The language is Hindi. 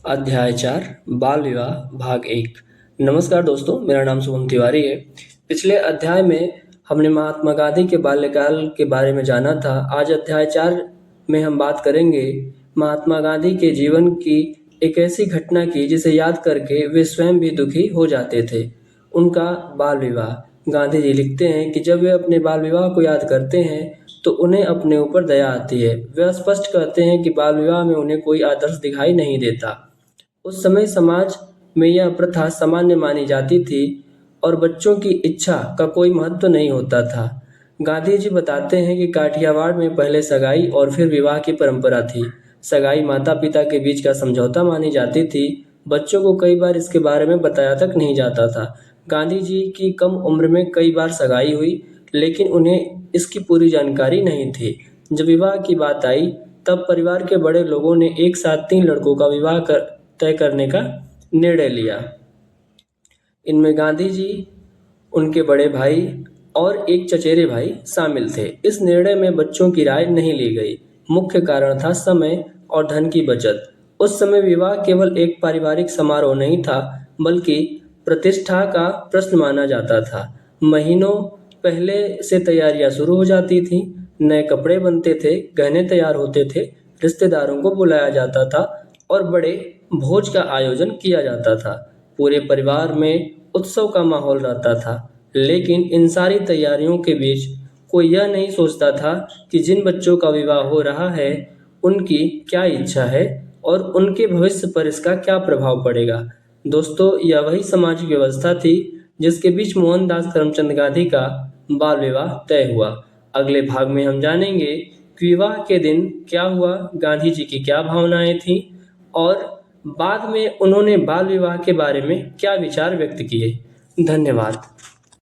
अध्याय 4 बाल विवाह भाग 1। नमस्कार दोस्तों, मेरा नाम शुभम तिवारी है। पिछले अध्याय में हमने महात्मा गांधी के बाल्यकाल के बारे में जाना था। आज अध्याय 4 में हम बात करेंगे महात्मा गांधी के जीवन की एक ऐसी घटना की जिसे याद करके वे स्वयं भी दुखी हो जाते थे। उनका बाल विवाह। गांधी जी लिखते हैं कि जब वे अपने बाल विवाह को याद करते हैं तो उन्हें अपने ऊपर दया आती है। वे स्पष्ट कहते हैं कि बाल विवाह में उन्हें कोई आदर्श दिखाई नहीं देता। उस समय समाज में यह प्रथा सामान्य मानी जाती थी और बच्चों की इच्छा का कोई महत्व नहीं होता था। गांधी जी बताते हैं कि काठियावाड़ में पहले सगाई और फिर विवाह की परंपरा थी। सगाई माता पिता के बीच का समझौता मानी जाती थी। बच्चों को कई बार इसके बारे में बताया तक नहीं जाता था। गांधी जी की कम उम्र में कई बार सगाई हुई, लेकिन उन्हें इसकी पूरी जानकारी नहीं थी। जब विवाह की बात आई तब परिवार के बड़े लोगों ने एक साथ 3 लड़कों का विवाह तय करने का निर्णय लिया। इनमें गांधी जी, उनके बड़े भाई और एक चचेरे भाई शामिल थे। इस निर्णय में बच्चों की राय नहीं ली गई। मुख्य कारण था समय और धन की बचत। उस समय विवाह केवल एक पारिवारिक समारोह नहीं था, बल्कि प्रतिष्ठा का प्रश्न माना जाता था। महीनों पहले से तैयारियां शुरू हो जाती थीं। नए कपड़े बनते थे, गहने तैयार होते थे, रिश्तेदारों को बुलाया जाता था और बड़े भोज का आयोजन किया जाता था। पूरे परिवार में उत्सव का माहौल रहता था। लेकिन इन सारी तैयारियों के बीच कोई यह नहीं सोचता था कि जिन बच्चों का विवाह हो रहा है उनकी क्या इच्छा है और उनके भविष्य पर इसका क्या प्रभाव पड़ेगा। दोस्तों, यह वही सामाजिक व्यवस्था थी जिसके बीच मोहनदास करमचंद गांधी का बाल विवाह तय हुआ। अगले भाग में हम जानेंगे कि विवाह के दिन क्या हुआ, गांधी जी की क्या भावनाएं थीं और बाद में उन्होंने बाल विवाह के बारे में क्या विचार व्यक्त किए। धन्यवाद।